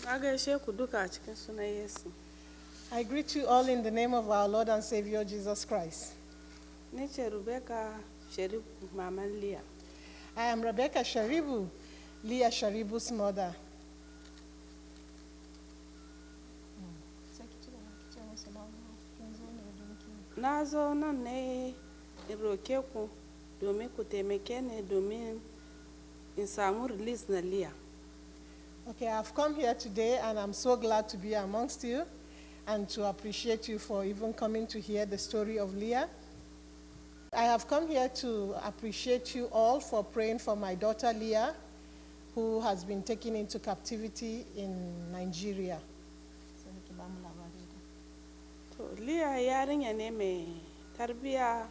I greet you all in the name of our Lord and Savior Jesus Christ. Rebecca Sharibu, Mama Leah. I am Rebecca Sharibu, Leah Sharibu's mother. Nazo nan ne roke ku domin ku taimake ne domin in samu release na Leah. Okay, I've come here today and I'm so glad to be amongst you and to appreciate you for even coming to hear the story of Leah. I have come here to appreciate you all for praying for my daughter Leah, who has been taken into captivity in Nigeria. Leah yarinya ne mai tarbiya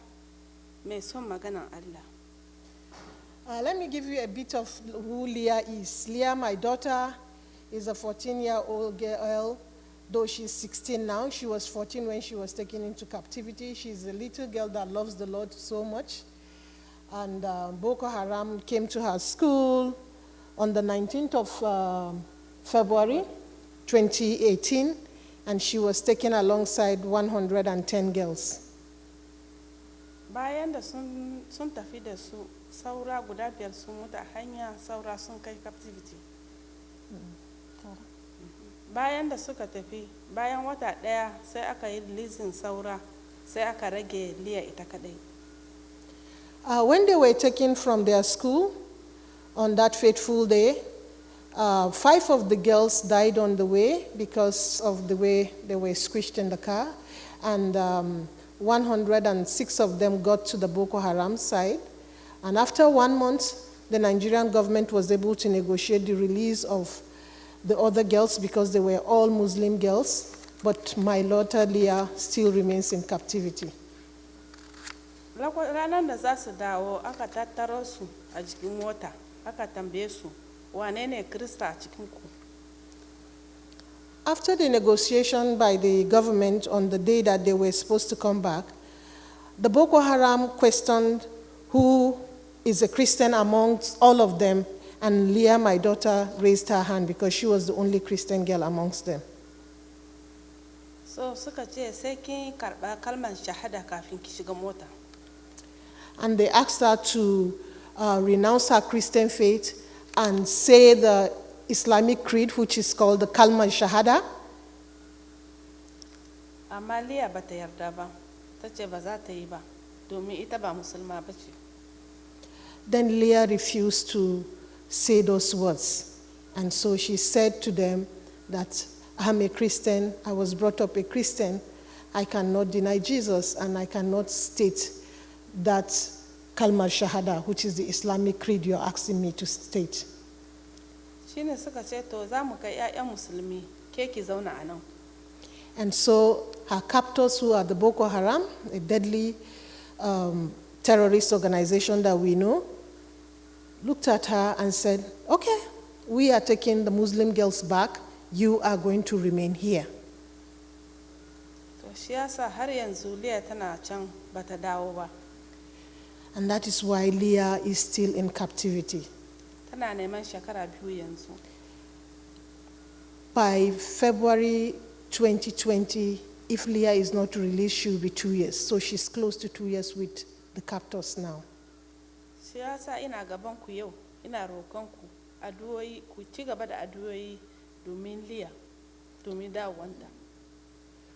mai son maganan Allah. Let me give you a bit of who Leah is. Leah, my daughter, is a 14-year-old girl, though she's 16 now. She was 14 when she was taken into captivity. She's a little girl that loves the Lord so much. And Boko Haram came to her school on the 19th of February 2018, and she was taken alongside 110 girls. Bayan da sun tafi da su, saura guda biyar sun mutu a hanya, saura sun kai captivity. Bayan da suka tafi, bayan wata daya sai aka yi releasing saura, sai aka rage Leah ita kadai. When they were taken from their school on that fateful day, 5 of the girls died on the way because of the way they were squished in the car, and 106 of them got to the Boko Haram side. And after 1 month, the Nigerian government was able to negotiate the release of the other girls because they were all Muslim girls, but my daughter Leah still remains in captivity. Ranar da za su dawo, aka tattaro su a cikin mota, aka tambaye su, wane ne Krista a cikin ku? After the negotiation by the government on the day that they were supposed to come back, the Boko Haram questioned who is a Christian amongst all of them, and Leah, my daughter, raised her hand because she was the only Christian girl amongst them. So suka ce sai kin karba kalmar shahada kafin ki shiga mota. And they asked her to renounce her Christian faith and say the Islamic creed, which is called the Kalma Shahada. Amma Leah bata yarda ba, ta ce ba za ta yi ba, domin ita ba musulma ba ce. Then Leah refused to say those words. And so she said to them that I'm a Christian, I was brought up a Christian, I cannot deny Jesus, and I cannot state that Kalma Shahada, which is the Islamic creed you're asking me to state. Shine suka ce to za mu kai ƴaƴan musulmi, ke ki zauna a nan. And so her captors, who are the Boko Haram, a deadly terrorist organization that we know, looked at her and said, okay, we are taking the Muslim girls back, you are going to remain here. To shi yasa har yanzu Leah tana can bata dawo ba. And that is why Leah is still in captivity. Tana neman shekara 2 yanzu. By February 2020, if Leah is not released, she will be 2 years. So she's close to 2 years with the captors now. Shi yasa ina gaban ku yau, ina roƙon ku addu'o'i, ku ci gaba da addu'o'i domin Leah, domin dawowanta.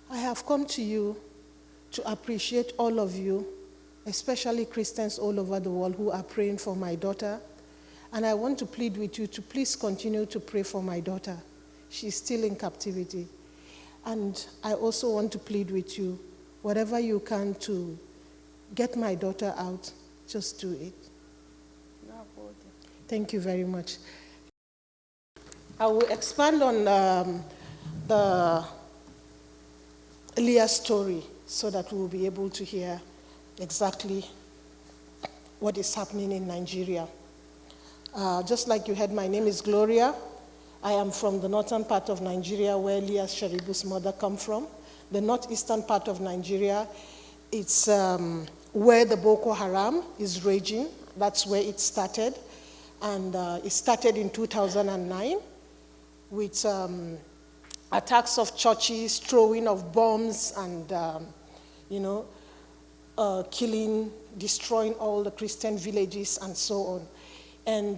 I have come to you to appreciate all of you, especially Christians all over the world who are praying for my daughter. And I want to plead with you to please continue to pray for my daughter. She's still in captivity. And I also want to plead with you, whatever you can to get my daughter out, just do it. Thank you very much. I will expand on the Leah story so that we will be able to hear exactly what is happening in Nigeria. Just like you heard, my name is Gloria. I am from the northern part of Nigeria where Leah Sharibu's mother comes from. The northeastern part of Nigeria, it's where the Boko Haram is raging. That's where it started. And it started in 2009 with attacks of churches, throwing of bombs, and, killing, destroying all the Christian villages, and so on. And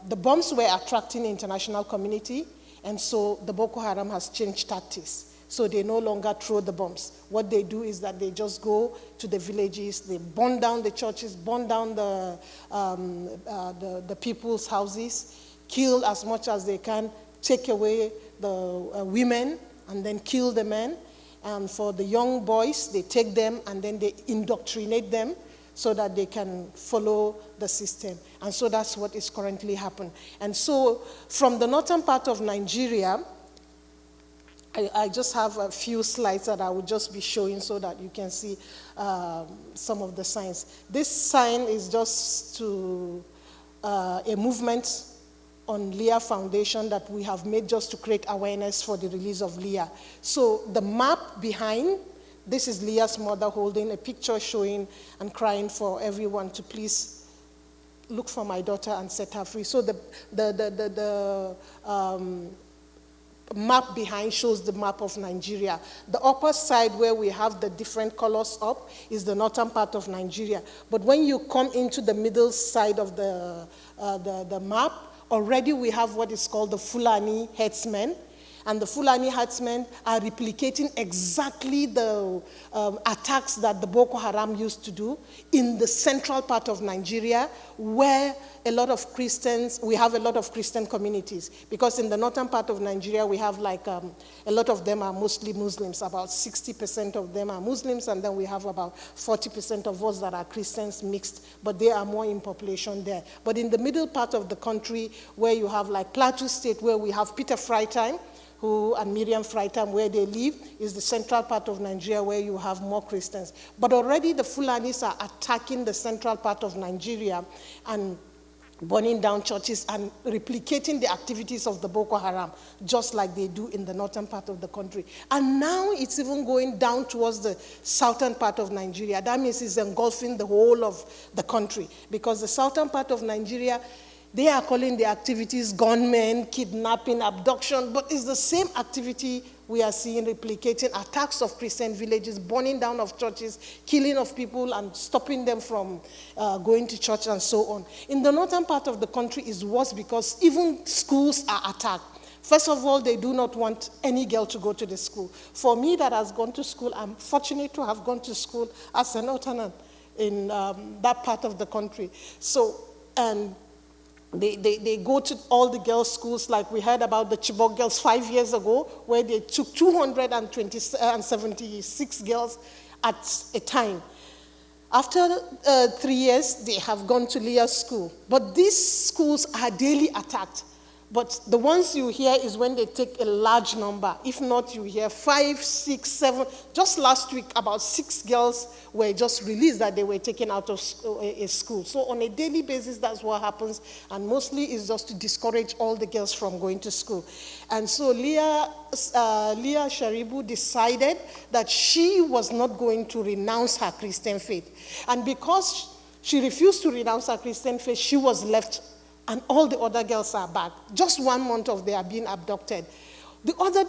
the bombs were attracting the international community, and so the Boko Haram has changed tactics. So they no longer throw the bombs. What they do is that they just go to the villages, they burn down the churches, burn down the people's houses, kill as much as they can, take away the women, and then kill the men. And for the young boys, they take them and then they indoctrinate them so that they can follow the system. And so that's what is currently happening. And so from the northern part of Nigeria, I just have a few slides that I will just be showing so that you can see some of the signs. This sign is just to a movement on Leah Foundation that we have made just to create awareness for the release of Leah. So the map behind, this is Leah's mother holding a picture showing and crying for everyone to please look for my daughter and set her free. So the map behind shows the map of Nigeria. The upper side where we have the different colors up is the northern part of Nigeria. But when you come into the middle side of the map, already we have what is called the Fulani herdsmen. And the Fulani herdsmen are replicating exactly the attacks that the Boko Haram used to do in the central part of Nigeria, where a lot of Christians, we have a lot of Christian communities. Because in the northern part of Nigeria, we have like, a lot of them are mostly Muslims. About 60% of them are Muslims, and then we have about 40% of us that are Christians mixed, but they are more in population there. But in the middle part of the country, where you have like Plateau State, where we have Peter Freitime, and Miriam Freitime, where they live, is the central part of Nigeria where you have more Christians. But already the Fulanis are attacking the central part of Nigeria and burning down churches and replicating the activities of the Boko Haram, just like they do in the northern part of the country. And now it's even going down towards the southern part of Nigeria. That means it's engulfing the whole of the country, because the southern part of Nigeria, they are calling the activities gunmen, kidnapping, abduction, but it's the same activity we are seeing replicating attacks of Christian villages, burning down of churches, killing of people, and stopping them from going to church and so on. In the northern part of the country is worse because even schools are attacked. First of all, they do not want any girl to go to the school. For me that has gone to school, I'm fortunate to have gone to school as an alternate in that part of the country. So, and they go to all the girls' schools, like we heard about the Chibok girls 5 years ago, where they took 276 girls at a time. After 3 years, they have gone to Leah's school. But these schools are daily attacked. But the ones you hear is when they take a large number. If not, you hear 5, 6, 7. Just last week, about 6 girls were just released that they were taken out of a school. So on a daily basis, that's what happens. And mostly it's just to discourage all the girls from going to school. And so Leah Sharibu decided that she was not going to renounce her Christian faith. And because she refused to renounce her Christian faith, she was left, and all the other girls are back. Just 1 month of they are being abducted. The other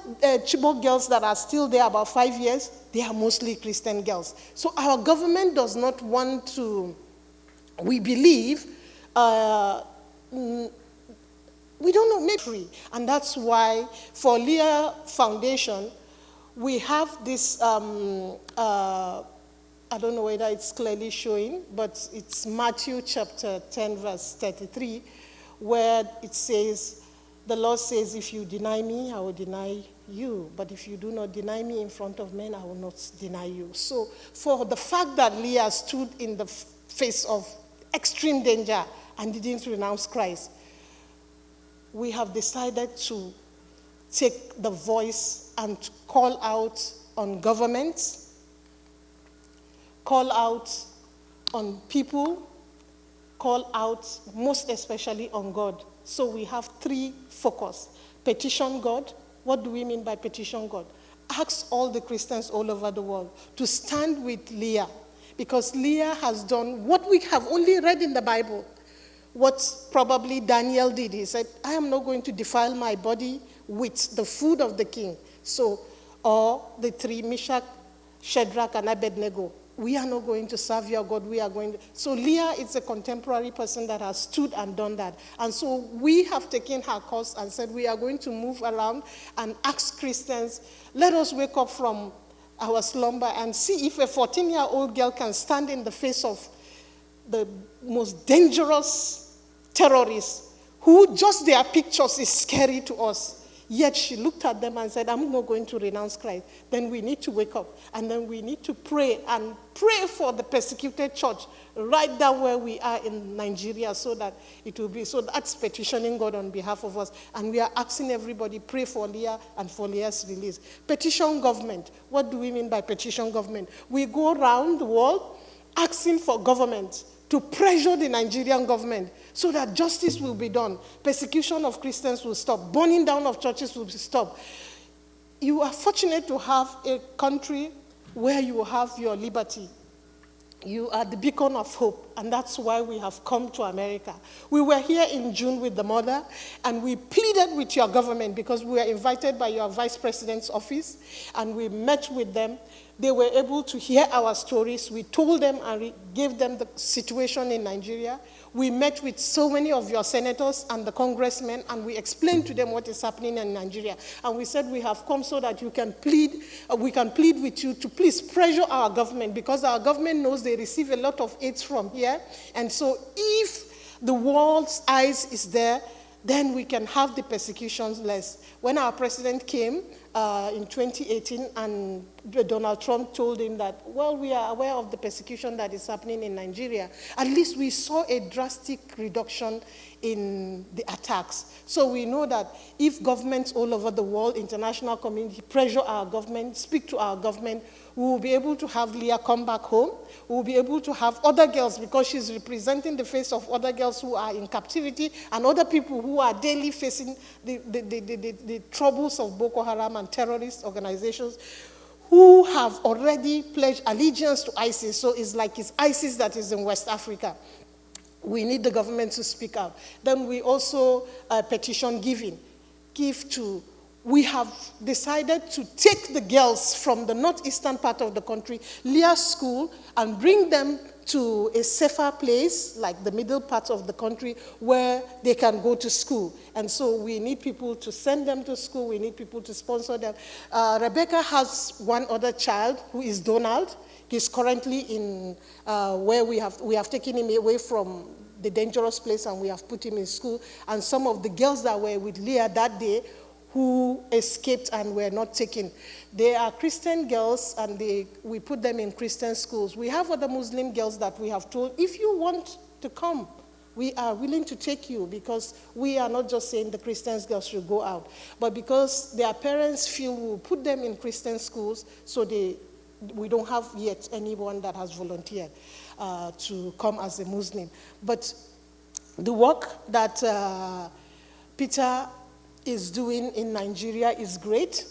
Chibok girls that are still there about 5 years, they are mostly Christian girls. So our government does not want to, we believe, we don't know, make free. And that's why for Leah Foundation, we have this, I don't know whether it's clearly showing, but it's Matthew chapter 10, verse 33, where it says, the Lord says, if you deny me, I will deny you. But if you do not deny me in front of men, I will not deny you. So for the fact that Leah stood in the face of extreme danger and didn't renounce Christ, we have decided to take the voice and call out on governments, call out on people, call out most especially on God. So we have 3 focus. Petition God. What do we mean by petition God? Ask all the Christians all over the world to stand with Leah, because Leah has done what we have only read in the Bible. What probably Daniel did. He said, I am not going to defile my body with the food of the king. So, or the three, Meshach, Shadrach, and Abednego, we are not going to serve your God, we are going to. So Leah is a contemporary person that has stood and done that. And so we have taken her course and said we are going to move around and ask Christians, let us wake up from our slumber and see if a 14-year-old girl can stand in the face of the most dangerous terrorists who just their pictures is scary to us. Yet she looked at them and said, I'm not going to renounce Christ. Then we need to wake up. And then we need to pray and pray for the persecuted church right down where we are in Nigeria so that it will be. So that's petitioning God on behalf of us. And we are asking everybody, pray for Leah and for Leah's release. Petition government. What do we mean by petition government? We go around the world asking for government to pressure the Nigerian government so that justice will be done. Persecution of Christians will stop. Burning down of churches will stop. You are fortunate to have a country where you have your liberty. You are the beacon of hope, and that's why we have come to America. We were here in June with the mother, and we pleaded with your government because we were invited by your vice president's office, and we met with them. They were able to hear our stories. We told them and gave them the situation in Nigeria. We met with so many of your senators and the congressmen, and we explained to them what is happening in Nigeria. And we said we have come so that you can plead, we can plead with you to please pressure our government, because our government knows they receive a lot of aids from here. And so if the world's eyes is there, then we can have the persecutions less. When our president came in 2018 and Donald Trump told him that, well, we are aware of the persecution that is happening in Nigeria, at least we saw a drastic reduction in the attacks. So we know that if governments all over the world, international community, pressure our government, speak to our government, we will be able to have Leah come back home. We will be able to have other girls, because she's representing the face of other girls who are in captivity and other people who are daily facing the troubles of Boko Haram and terrorist organizations who have already pledged allegiance to ISIS. So it's like it's ISIS that is in West Africa. We need the government to speak out. Then we also petition giving. We have decided to take the girls from the northeastern part of the country, Leah's school, and bring them to a safer place, like the middle part of the country, where they can go to school. And so we need people to send them to school. We need people to sponsor them. Rebecca has one other child, who is Donald. He's currently in where we have taken him away from the dangerous place, and we have put him in school. And some of the girls that were with Leah that day who escaped and were not taken, they are Christian girls, and we put them in Christian schools. We have other Muslim girls that we have told, if you want to come, we are willing to take you, because we are not just saying the Christian girls should go out, but because their parents feel we'll put them in Christian schools, so we don't have yet anyone that has volunteered to come as a Muslim. But the work that Peter is doing in Nigeria is great.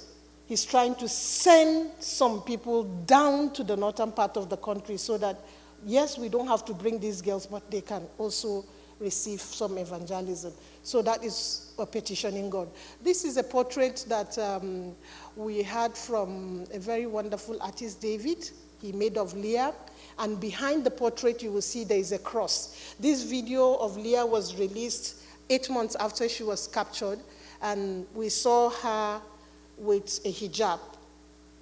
He's trying to send some people down to the northern part of the country so that, yes, we don't have to bring these girls, but they can also receive some evangelism. So that is a petitioning God. This is a portrait that we had from a very wonderful artist, David. He made of Leah. And behind the portrait, you will see there is a cross. This video of Leah was released 8 months after she was captured. And we saw her with a hijab.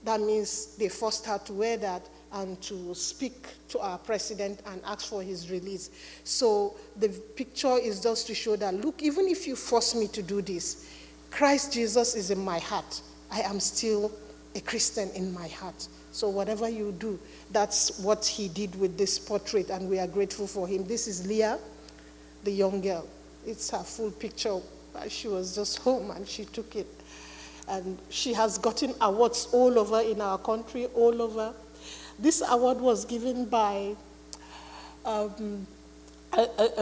That means they forced her to wear that and to speak to our president and ask for his release. So the picture is just to show that, look, even if you force me to do this, Christ Jesus is in my heart. I am still a Christian in my heart. So whatever you do, that's what he did with this portrait, and we are grateful for him. This is Leah, the young girl. It's her full picture. She was just home and she took it. And she has gotten awards all over in our country, all over. This award was given by a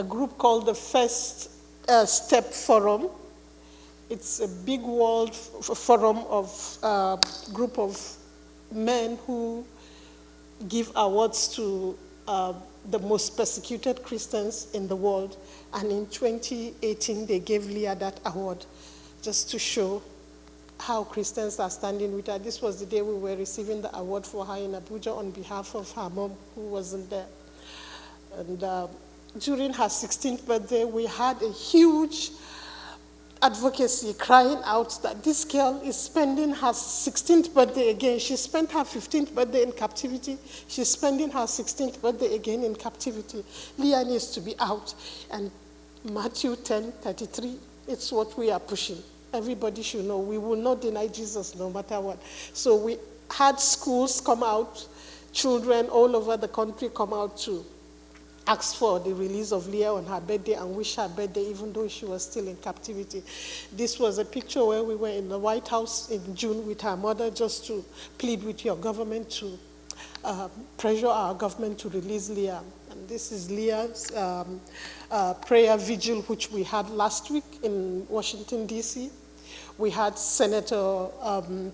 group called the First Step Forum. It's a big world forum of group of men who give awards to the most persecuted Christians in the world. And in 2018, they gave Leah that award just to show how Christians are standing with her. This was the day we were receiving the award for her in Abuja on behalf of her mom, who wasn't there. And during her 16th birthday, we had a huge advocacy crying out that this girl is spending her 16th birthday again. She spent her 15th birthday in captivity. She's spending her 16th birthday again in captivity. Leah needs to be out. And Matthew 10:33, it's what we are pushing. Everybody should know we will not deny Jesus no matter what. So we had schools come out, children all over the country come out to ask for the release of Leah on her birthday and wish her birthday even though she was still in captivity. This was a picture where we were in the White House in June with her mother just to plead with your government to pressure our government to release Leah. And this is Leah's prayer vigil, which we had last week in Washington, D.C. We had Senator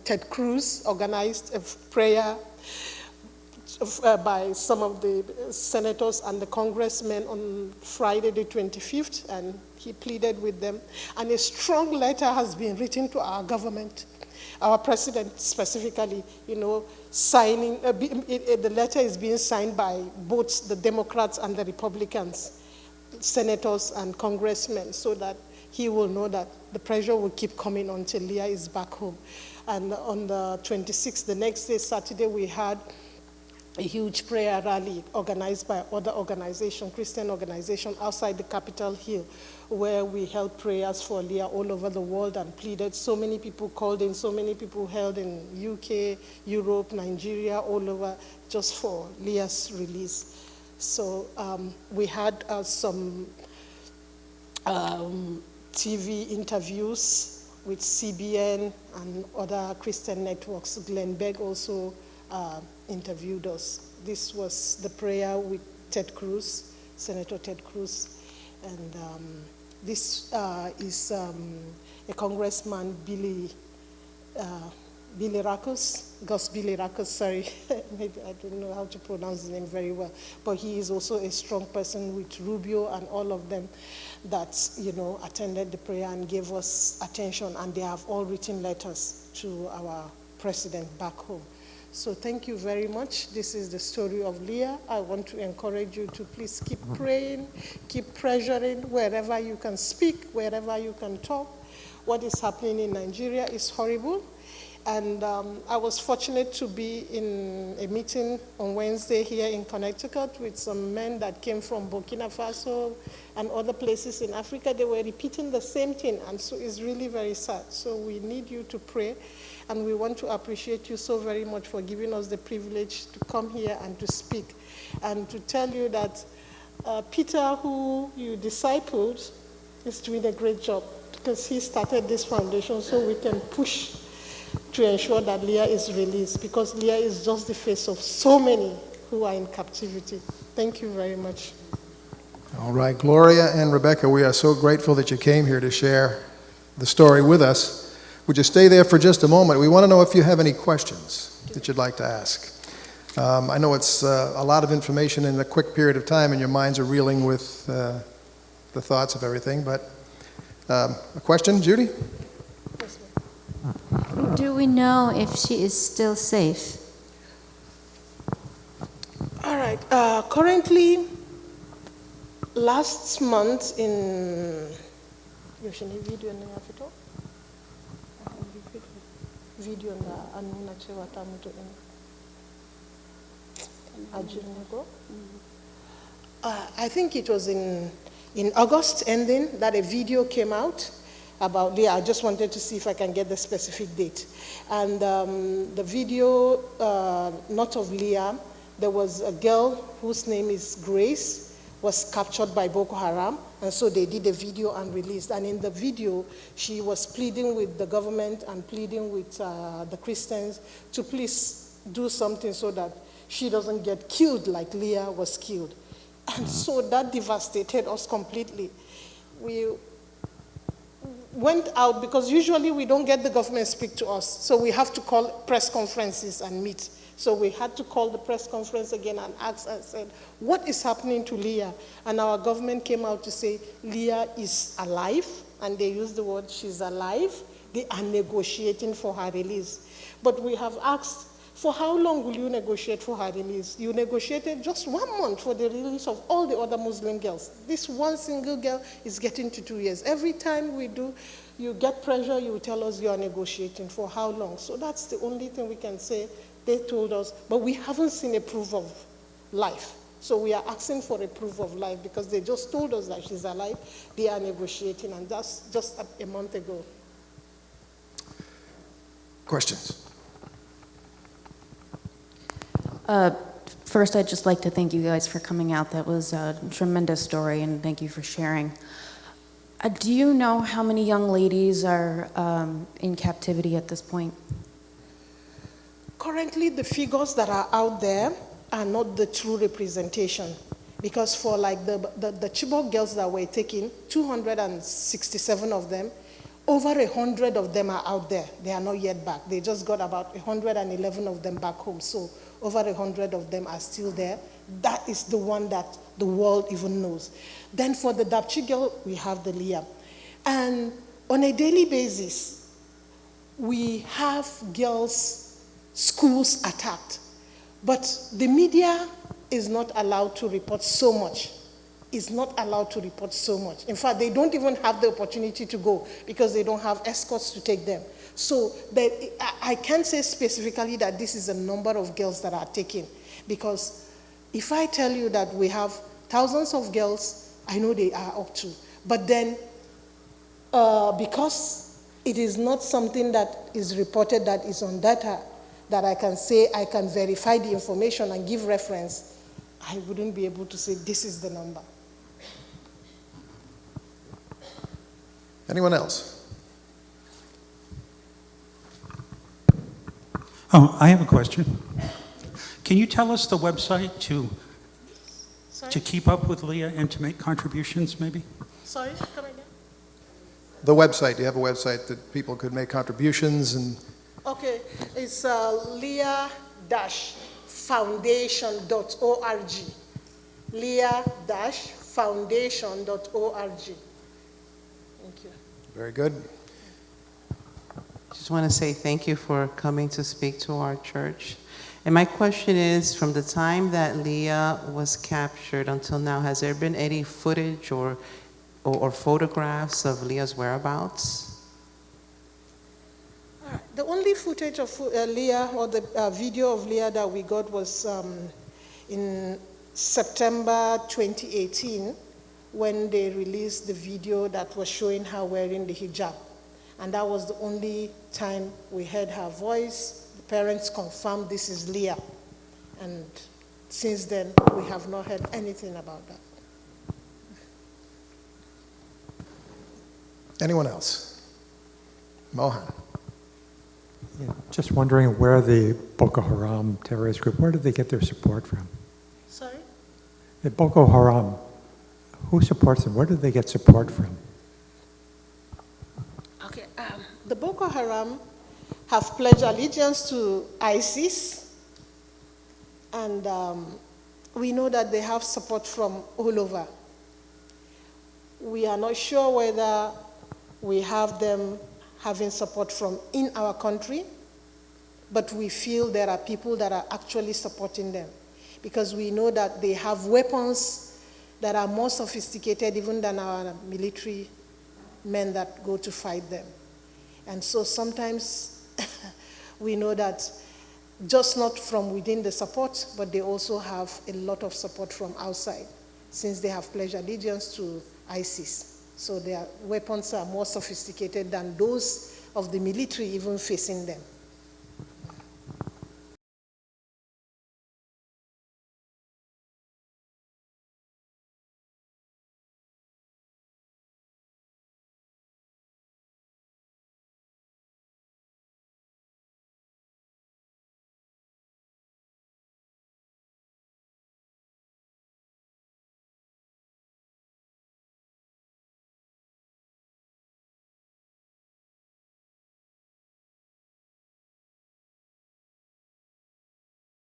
Ted Cruz organized a prayer by some of the senators and the congressmen on Friday the 25th, and he pleaded with them. And a strong letter has been written to our government, our president specifically, signing, the letter is being signed by both the Democrats and the Republicans, senators and congressmen, so that he will know that the pressure will keep coming until Leah is back home. And on the 26th, the next day, Saturday, we had a huge prayer rally organized by other organizations, Christian organizations outside the Capitol Hill, where we held prayers for Leah all over the world and pleaded. So many people called in, so many people held in UK, Europe, Nigeria, all over, just for Leah's release. So we had some TV interviews with CBN and other Christian networks. Glenn Begg also interviewed us. This was the prayer with Ted Cruz, Senator Ted Cruz. And this is a Congressman, Billy Rackus, sorry. Maybe I don't know how to pronounce his name very well. But he is also a strong person with Rubio and all of them that, attended the prayer and gave us attention. And they have all written letters to our president back home. So thank you very much. This is the story of Leah. I want to encourage you to please keep praying, keep pressuring wherever you can speak, wherever you can talk. What is happening in Nigeria is horrible. And I was fortunate to be in a meeting on Wednesday here in Connecticut with some men that came from Burkina Faso and other places in Africa. They were repeating the same thing, and so it's really very sad. So we need you to pray, and we want to appreciate you so very much for giving us the privilege to come here and to speak, and to tell you that Peter, who you discipled, is doing a great job, because he started this foundation so we can push to ensure that Leah is released, because Leah is just the face of so many who are in captivity. Thank you very much. All right, Gloria and Rebecca, we are so grateful that you came here to share the story with us. Would you stay there for just a moment? We want to know if you have any questions that you'd like to ask. I know it's a lot of information in a quick period of time, and your minds are reeling with the thoughts of everything, but a question, Judy? Do we know if she is still safe? All right. Currently, last month in I think it was in August ending that a video came out about Leah. I just wanted to see if I can get the specific date. And the video, not of Leah, there was a girl whose name is Grace, was captured by Boko Haram, and so they did a video and released. And in the video, she was pleading with the government and pleading with the Christians to please do something so that she doesn't get killed like Leah was killed. And so that devastated us completely. We went out, because usually we don't get the government speak to us, so we have to call press conferences and meet. So we had to call the press conference again and ask and said, what is happening to Leah? And our government came out to say, Leah is alive, and they used the word she's alive. they are negotiating for her release. But we have asked, for how long will you negotiate for her release? You negotiated just 1 month for the release of all the other Muslim girls. This one single girl is getting to 2 years. Every time we do, you get pressure, you tell us you are negotiating. For how long? So that's the only thing we can say. They told us, but we haven't seen a proof of life. So we are asking for a proof of life because they just told us that she's alive. They are negotiating, and that's just a month ago. Questions? First, I'd just like to thank you guys for coming out. That was a tremendous story, and thank you for sharing. Do you know how many young ladies are in captivity at this point? Currently, the figures that are out there are not the true representation. Because for like the Chibok girls that were taken, 267 of them, over 100 of them are out there. They are not yet back. They just got about 111 of them back home. So over 100 of them are still there. That is the one that the world even knows. Then for the Dapchi girl, we have the Leah. And on a daily basis, we have girls' schools attacked. But the media is not allowed to report so much. Is not allowed to report so much. In fact, they don't even have the opportunity to go because they don't have escorts to take them. So I can't say specifically that this is a number of girls that are taken, because if I tell you that we have thousands of girls, I know they are up to. But then, because it is not something that is reported that is on data, that I can say I can verify the information and give reference, I wouldn't be able to say this is the number. Anyone else? Oh, I have a question. Can you tell us the website to keep up with Leah and to make contributions, maybe? Sorry, come again? The website. Do you have a website that people could make contributions? And Okay, it's leah-foundation.org. leah-foundation.org. Thank you. very good. Just want to say thank you for coming to speak to our church. And my question is, from the time that Leah was captured until now, has there been any footage or photographs of Leah's whereabouts? The only footage of Leah, or the video of Leah that we got, was in September 2018, when they released the video that was showing her wearing the hijab. And that was the only time we heard her voice. The parents confirmed this is Leah. And since then, we have not heard anything about that. Anyone else? Mohan. Yeah, just wondering where the Boko Haram terrorist group, where did they get their support from? Sorry? The Boko Haram, who supports them? Where did they get support from? Okay, the Boko Haram have pledged allegiance to ISIS, and we know that they have support from all over. We are not sure whether we have them having support from in our country, but we feel there are people that are actually supporting them, because we know that they have weapons that are more sophisticated even than our military men that go to fight them. And so sometimes we know that just not from within the support, but they also have a lot of support from outside, since they have pledged allegiance to ISIS. So their weapons are more sophisticated than those of the military even facing them.